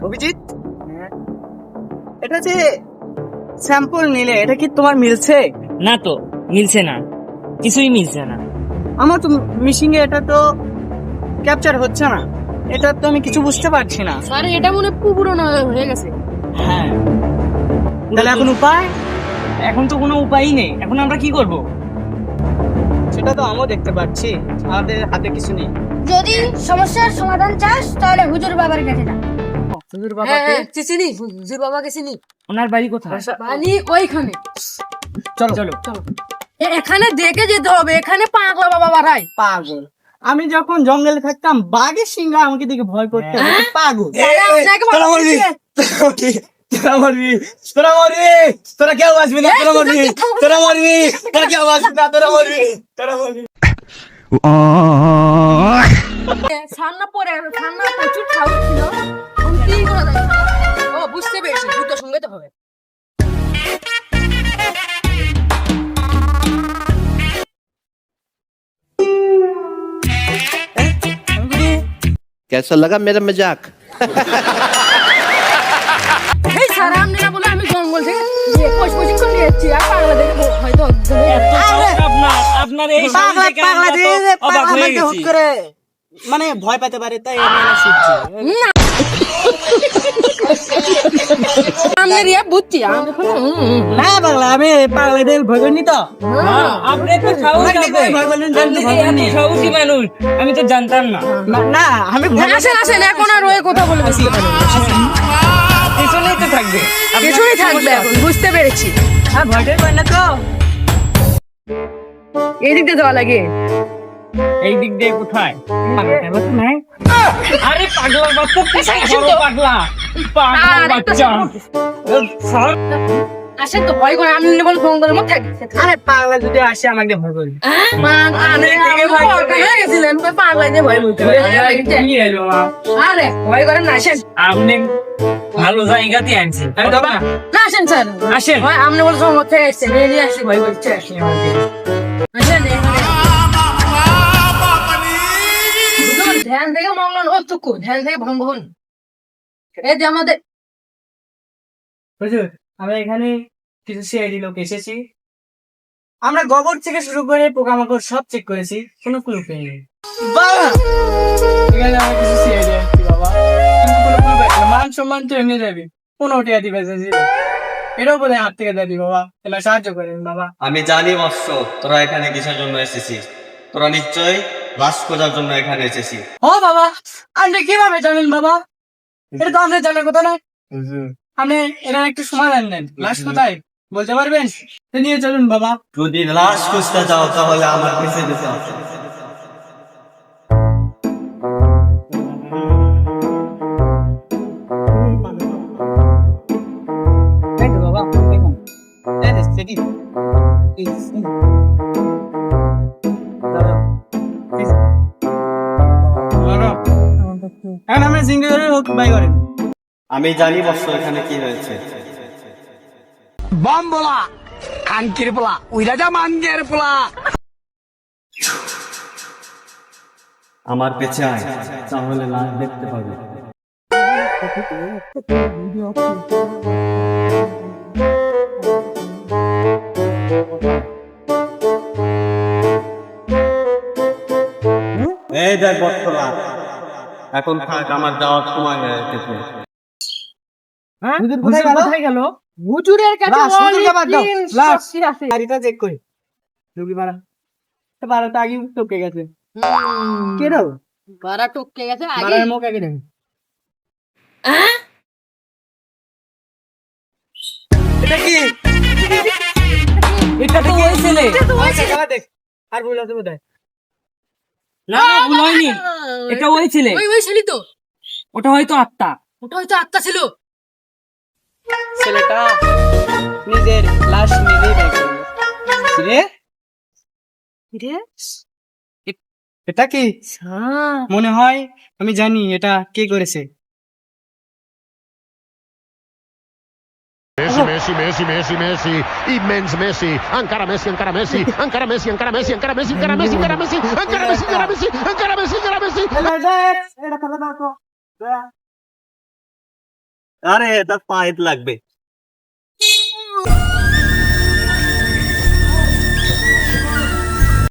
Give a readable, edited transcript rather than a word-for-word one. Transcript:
অভিজিৎ, এটা যে স্যাম্পল নিলে এটা কি তোমার মিলছে? না তো, মিলছে না, কিছুই মিলছে না। আমার তো মিশিং এ এটা তো ক্যাপচার হচ্ছে না, এটা তো আমি কিছু বুঝতে পারছি না। স্যার এটা মনে হয় পুরনো হয়ে গেছে। হ্যাঁ, তাহলে এখন উপায়? এখন তো কোনো উপায়ই নেই। এখন আমরা কি করব? সেটা তো আমিও দেখতে পাচ্ছি, আমাদের হাতে কিছু নেই। যদি সমস্যার সমাধান চাস তাহলে হুজুর বাবার কাছে যা। হুজুর বাবাকে চিনি হুজুর বাবাকে চিনি। ওনার বাড়ি কোথায়? বাড়ি ওইখানে। চলো চলো। এখানে দেখে যেতে হবে, এখানে পাগলা বাবা বাড়ায়। পাগল, আমি যখন জঙ্গলে থাকতাম বাঘের সিংহ আমাকে দেখে ভয় করতে পাগল। তোরা মরবি, তোরা মরবি, তোরা কেউ বাঁচবি না, তোরা মরবি, তোরা মরবি, তোরা কেউ বাঁচবি না, তোরা মরবি, তোরা মরবি। সান্না প্রচুর খাওয়া ছিল। উল্টি করে দেয়। ও বুঝতে পেরেছি, দুটো সঙ্গে তো হবে। कैसा लगा मेरा मजाक? এই সারা আমনে না বলে আমি জঙ্গল থেকে কোচিং করে নিয়েছি। আর পাগলা দেখে হয়তো আপনার এই পাগলা পাগলা দিয়ে অবাক পাগলা হয়ে আমাকে হুট গেছি। করে মানে ভয় পেতে পারে, তাই আমি এটা শিখছি। আমনে রিয়া বুঝছি। না পাগলা, আমি পাগলা দিয়ে ভয় করিনি তো। আপনি তো সাহস আছে। আপনি যে এত সাহসী মানুষ, আমি তো জানতাম না। না আমি ভয় আসেন এখন আর ওই কথা বলে বেশি পিছনেই তো থাকবে। কিছুই থাকবে এখন, বুঝতে পেরেছি। ভয়টাই পাই না তো। এদিক দিয়ে যাওয়া লাগে। এই দিক দিয়ে কোথায়? নাই আরে পাগলা বাচ্চা, বড় পাগলা, পাগলা বাচ্চা। আসেন তো, ভয় করে আমি বল জঙ্গলের মধ্যে থাকি। আরে পাগলা যদি আসে আমাকে ভয় করবে। গেছিলেন পাগলা দিয়ে ভয় বলতে কি হলো মা? আরে ভয় করেন না, আসেন। আপনি ভালো জায়গাতে আনছেন। না আসেন স্যার, আসেন। আপনি বল জঙ্গল থেকে এসছেন, নিয়ে আসি ভয় করছে। আসেন ধ্যান থেকে মঙ্গল অত্যুকু, ধ্যান থেকে ভঙ্গ হন। এই যে আমাদের হুজুর, আমরা এখানে কিছু সিআইডি লোক এসেছি। আমরা গোবর থেকে শুরু করে পোকামাকড় সব চেক করেছি, কোনো ক্লু পেইনি। বাবা, এখানে আমরা কিছু সিআইডি আসছি বাবা, কিন্তু কোনো ক্লু পাইনি না। মান সম্মান তো এমনি যাবি, 15 টাকা দিবে ছিল, এটাও বোধহয় হাত থেকে দিয়ে দিই বাবা, এলা সাহায্য করেন বাবা। আমি জানি মৎস্য, তোরা এখানে কিসের জন্য এসেছিস। তোরা নিশ্চয়ই লাশ খোঁজার জন্য এখানে এসেছিস। ও বাবা, আপনি কিভাবে জানেন বাবা? এটা তো আমাদের জানার কথা না। আপনি এরা একটু সমাধান দেন, লাশ কোথায় বলতে পারবেন? তো নিয়ে চলুন বাবা। যদি লাশ খুঁজতে চাও তাহলে আমার পিছে যেতে হবে। এই তো বাবা, দেখুন। এই যে সেটি। এখন আমরা সিঙ্গেলের হোক বাই করেন। আমি জানি মৎস্য এখানে কি হয়েছে। বম বলা খানকির পোলা উইরা যা মানগের পোলা। আমার পেছে আয়, তাহলে লাশ দেখতে পাবে। এই দেখ বটতলা, এখন থাক, আমার যাওয়ার সময় হয়ে গেছে। হ্যাঁ? হুজুর কোথায় গেল? হুজুরের কাছে লাশ, হুজুরকে বাদ দাও। অনেক লাশ। শক্তি আছে। গাড়িটা চেক করি। রুগী মারা। তো বারোটা আগে টপকে গেছে। কে দাও? বারা টপকে গেছে আগে। বারার মুখ আগে দেখ। এটা কি? এটা তো ওই ছেলে। খেলা দেখ। আর ভুল আছে বোধহয়। না না, ভুল হয়নি। এটা ওই ছেলে। ওই ছেলে তো। ওটা হয়তো আত্মা। ওটা হয়তো আত্মা ছিল। ছেলেটা নিজের লাশ নিজেই বের করলো। রে? এটা কি? মনে হয় আমি জানি এটা কে করেছে। Messi, Messi, Messi, Messi, immens Messi, encara Messi, encara Messi, encara Messi, encara Messi, encara Messi, encara Messi, encara Messi, encara Messi, encara Messi, encara Messi, encara Messi. এটা আরে তার পায়ে লাগবে